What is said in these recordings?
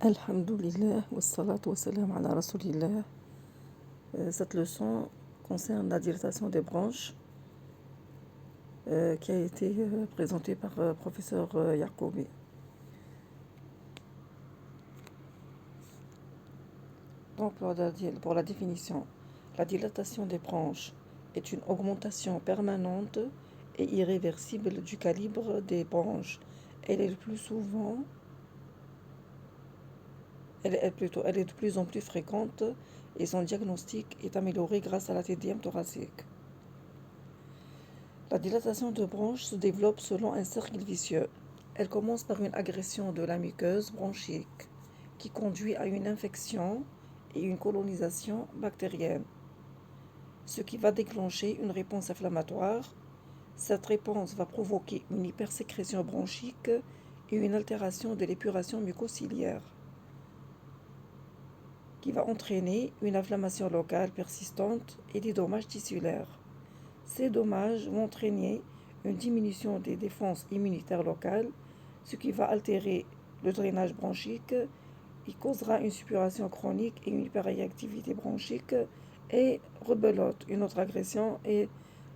Alhamdulillah, wassalatu wassalam ala rasulillah. Cette leçon concerne la dilatation des branches qui a été présentée par professeur Yacoubi. Donc pour la définition, la dilatation des branches est une augmentation permanente et irréversible du calibre des branches. Elle est le plus souvent Elle est de plus en plus fréquente et son diagnostic est amélioré grâce à la TDM thoracique. La dilatation de branche se développe selon un cercle vicieux. Elle commence par une agression de la muqueuse bronchique qui conduit à une infection et une colonisation bactérienne, ce qui va déclencher une réponse inflammatoire. Cette réponse va provoquer une hypersécrétion bronchique et une altération de l'épuration mucociliaire, qui va entraîner une inflammation locale persistante et des dommages tissulaires. Ces dommages vont entraîner une diminution des défenses immunitaires locales, ce qui va altérer le drainage bronchique. Il causera une suppuration chronique et une hyperréactivité bronchique et rebelote, une autre agression, et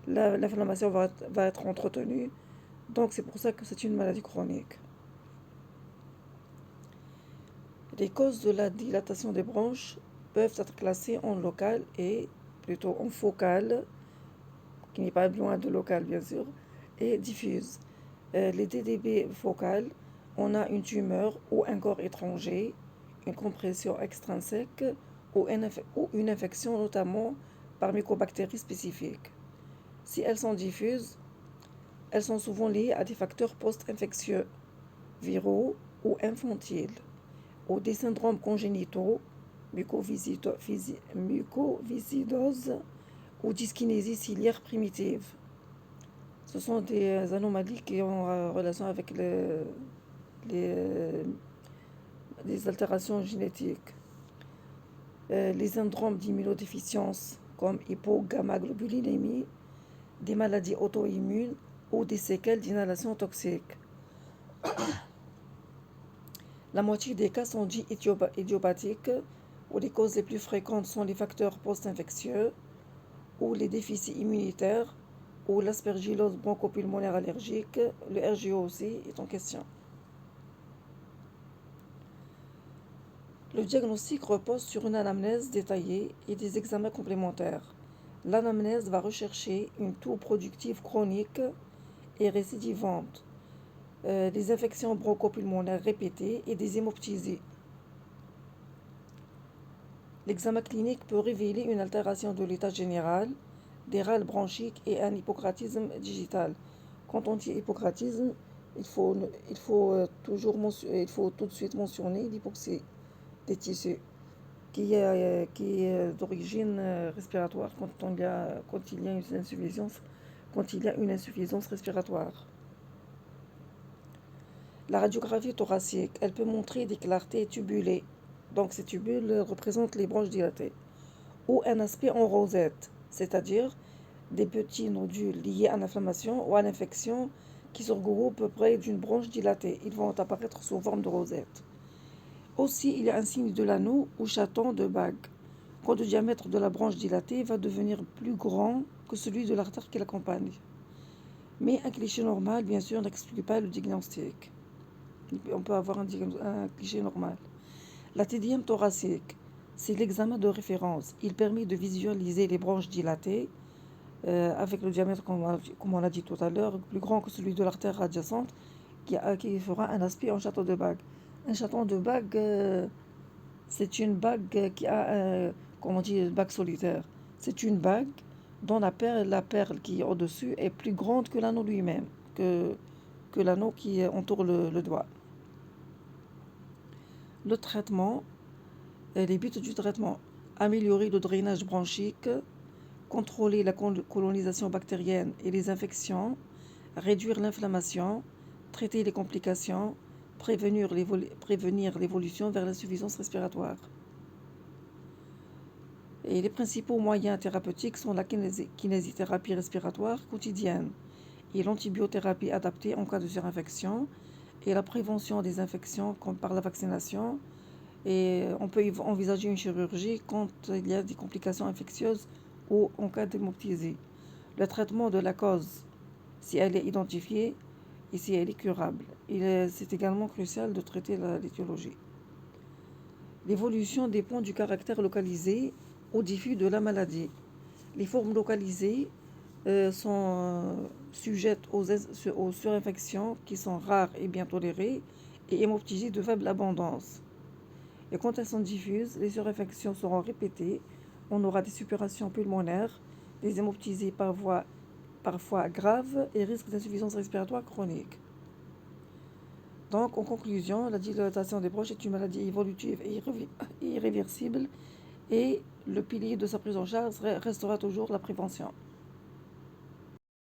l'inflammation va être entretenue. Donc c'est pour ça que c'est une maladie chronique. Les causes de la dilatation des branches peuvent être classées en local et plutôt en focal, qui n'est pas loin de local bien sûr, et diffuse. Les DDB focales, on a une tumeur ou un corps étranger, une compression extrinsèque ou une infection notamment par mycobactéries spécifiques. Si elles sont diffuses, elles sont souvent liées à des facteurs post-infectieux, viraux ou infantiles, ou des syndromes congénitaux, mucoviscidose ou dyskinésie ciliaire primitive. Ce sont des anomalies qui ont relation avec les altérations génétiques. Les syndromes d'immunodéficience comme hypogammaglobulinémie, des maladies auto-immunes ou des séquelles d'inhalation toxique. La moitié des cas sont dits idiopathiques, où les causes les plus fréquentes sont les facteurs post-infectieux, ou les déficits immunitaires, ou l'aspergillose bronchopulmonaire allergique. Le RGO aussi est en question. Le diagnostic repose sur une anamnèse détaillée et des examens complémentaires. L'anamnèse va rechercher une toux productive chronique et récidivante, des infections bronchopulmonaires répétées et des hémoptysies. L'examen clinique peut révéler une altération de l'état général, des râles bronchiques et un hypocratisme digital. Quand on dit hypocratisme, il faut tout de suite mentionner l'hypoxie des tissus qui est d'origine respiratoire quand il y a une insuffisance respiratoire. La radiographie thoracique, elle peut montrer des clartés tubulées. Donc ces tubules représentent les branches dilatées. Ou un aspect en rosette, c'est-à-dire des petits nodules liés à l'inflammation ou à l'infection qui se regroupent près d'une branche dilatée. Ils vont apparaître sous forme de rosette. Aussi, il y a un signe de l'anneau ou chaton de bague, quand le diamètre de la branche dilatée va devenir plus grand que celui de l'artère qui l'accompagne. Mais un cliché normal, bien sûr, n'explique pas le diagnostic. On peut avoir un cliché normal. La TDM thoracique, c'est l'examen de référence. Il permet de visualiser les branches dilatées avec le diamètre, comme on l'a dit tout à l'heure, plus grand que celui de l'artère adjacente, qui fera un aspect en chaton de bague. Un chaton de bague, c'est une bague qui a, comment on dit, une bague solitaire. C'est une bague dont la perle qui est au-dessus est plus grande que l'anneau lui-même, que l'anneau qui entoure le doigt. Le traitement, les buts du traitement: améliorer le drainage bronchique, contrôler la colonisation bactérienne et les infections, réduire l'inflammation, traiter les complications, prévenir l'évolution vers l'insuffisance respiratoire. Et les principaux moyens thérapeutiques sont la kinésithérapie respiratoire quotidienne et l'antibiothérapie adaptée en cas de surinfection, et la prévention des infections comme par la vaccination, Et on peut envisager une chirurgie quand il y a des complications infectieuses ou en cas d'hémoptysie. Le traitement de la cause, si elle est identifiée et si elle est curable. C'est également crucial de traiter l'étiologie. L'évolution dépend du caractère localisé ou diffus de la maladie. Les formes localisées sont sujettes aux surinfections qui sont rares et bien tolérées et hémoptysie de faible abondance. Et quand elles sont diffuses, les surinfections seront répétées. On aura des suppurations pulmonaires, des hémoptysies parfois graves et risque d'insuffisance respiratoire chronique. Donc, en conclusion, la dilatation des bronches est une maladie évolutive et irréversible et le pilier de sa prise en charge restera toujours la prévention.